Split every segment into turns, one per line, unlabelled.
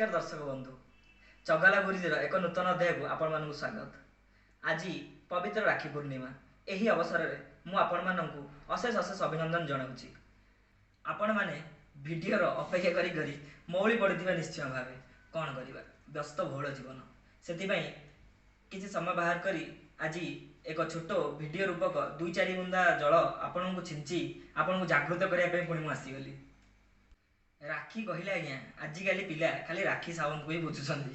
नमस्कार दर्शक बंधु चगला गुरुजीर एक नूतन अध्याय को आपण मानक स्वागत। आज पवित्र राखी पूर्णिमा यही अवसर में मु आपण मानक अशेष अशेष अभिनंदन जनाऊँगी। आपण मैंने भिडर अपेक्षा करी करी मौली पड़ता निश्चय भाव कौन करवा व्यस्त बहुल जीवन से किसी समय बाहर करी आज एक छोट भिडियो रूपक दुई चार बुंदा जल आपण को छिंची आपण को जागृत करने पुणी आसीगली। राखी कहले आज्ञा आजिकल पिला खाली राखी सावन को ही बुझुंट।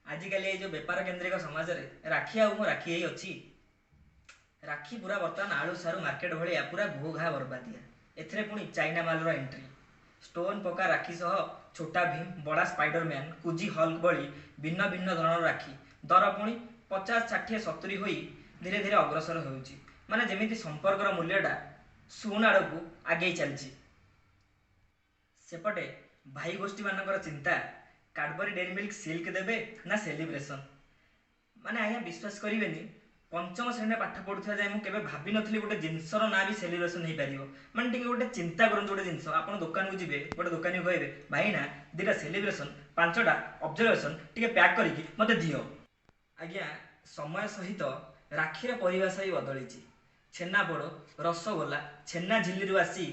आजिकल ये जो बेपार केन्द्रिक समाज में राखी आउ राखी यही अच्छी राखी पूरा बर्तमान आलू सारू मार्केट भाया पूरा घो घा बर्बादिया एथरे पुणी चाइना माल एंट्री स्टोन पका राखी सह छोटा भीम बड़ा स्पाइडरमैन कुजी हल्क भली भिन्न भिन्न धरण राखी दर पुणी 50 60 70 हो धीरे धीरे अग्रसर हो माने जमी संपर्कर मूल्यटा शून आड़ को आगे चलती। सेपटे भाई गोष्ठी मानकर चिंता कैडबरी डेरी मिल्क सिल्क देबे ना सेलिब्रेशन माने आज्ञा विश्वास करेनि पंचम श्रेणी पाठ पढ़ुवा जाए मुझे भाभी नी गोटे जिनसर ना भी सेलिब्रेशन हो पार माने टी गोटे चिंता करूँ गोटे जिन आप दुकान को जी गोटे दुकानी को कहे भाई ना दुटा सेलिब्रेशन 5टा ऑब्जर्वेशन टी पैक करके मत दियो। आज्ञा समय सहित राखीर परिभाषा ही बदली छेनापोड़ रसगोला छेना झिल्ली आसी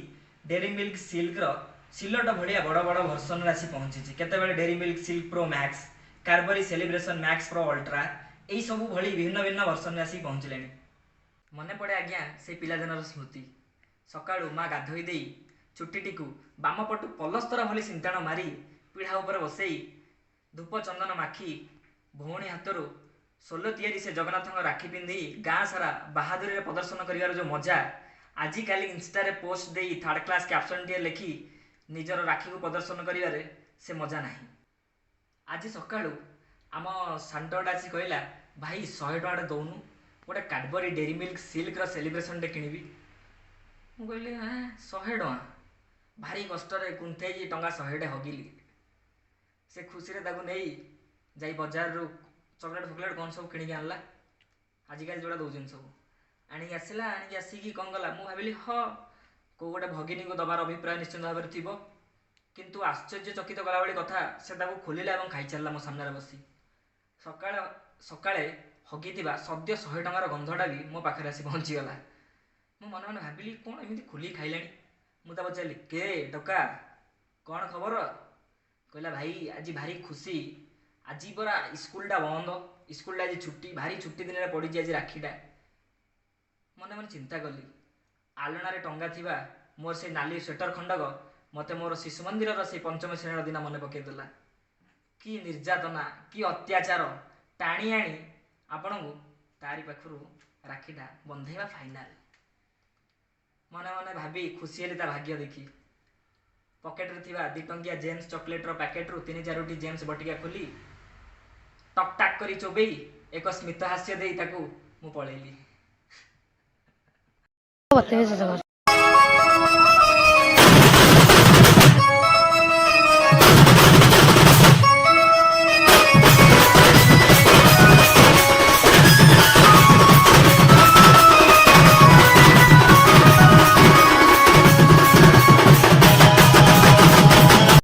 डेरी मिल्क सिल्कर सिलट भाया बड़ बड़ भर्सन आसी पहुंची केतबेले Dairy Milk Silk Pro Max Cadbury Celebration Max Pro Ultra यही सब भली भिन्न भिन्न भर्सन आसी पहुँचले। मन पड़े आज्ञा से पिलादिनर स्मृति सकाळू माँ गाधोई दे चुटीटी को बाम पटु पलस्तर भली सिंताण मारी पीढ़ा उपर बसई धूप चंदन माखी भौणी हाथरू सोलो तैयारी से जगन्नाथ राखी पिंधि गाँ सारा बाहादुरी प्रदर्शन कर जो मजा आजिकल इंस्टा पोस्ट दे 3rd क्लास कैप्शन टे लिखी निजर राखी को प्रदर्शन करिवारे से मजा नहीं। आज सकाळू आम सांडटा आसी कहला भाई 100 टଙ୍କା दौनु गोटे Cadbury dairy Milk silk celebration टे किनिबी मु कहली हाँ 100 टଙ୍କା भारी कष्ट कुंठे टंका 100 हगिली से खुशी रे ताकू नहीं जाई बाजार रू चॉकलेट फॉकलेट कौन सब किणी आनला आजिकल जोड़ा दौन सब आनिक आसला आनिक आसिकी कौन गला मु भाविली हाँ कौ गोटे भगिनी को दबार अभिप्राय निश्चित भाव में थी किंतु आश्चर्यचकित गला भाई कथा से खोलिला और खाई चलला मो सामने बसी सकाଳେ सकाळे हगिथिबा सद्य 100 टଙ୍କାର गंधटा भी मो पाखे आसी पहुँचीगला। मो मन मन भाविली कौन एमती खोली खाइलानी मुझे पचारि के डका कौन खबर कहला भाई आज भारी खुशी आज परा स्कूलटा बंद स्कूलटा आज छुट्टी भारी छुट्टी दिन में पड़ी आज राखीटा मन मन चिंता कली आलनारे टंगा थिबा मोर से नाली स्वेटर खंडक मते मोर शिशु मंदिर से 5म श्रेणी दिन मन पकईदेला कि निर्यातना कि अत्याचार टाणी आनी आपण को तारी पाखु राखीटा बंधेवा फाइनाल मने मने भाभी खुशी हेली ता भाग्य देखी पकेट रे थिबा 2 टंकिया जेम्स चॉकलेट रो पैकेट रू 3-4टी जेम्स बटिका खोली टक टाक करी चोबई एक स्मित हास्य देई ताकू मु पळेली।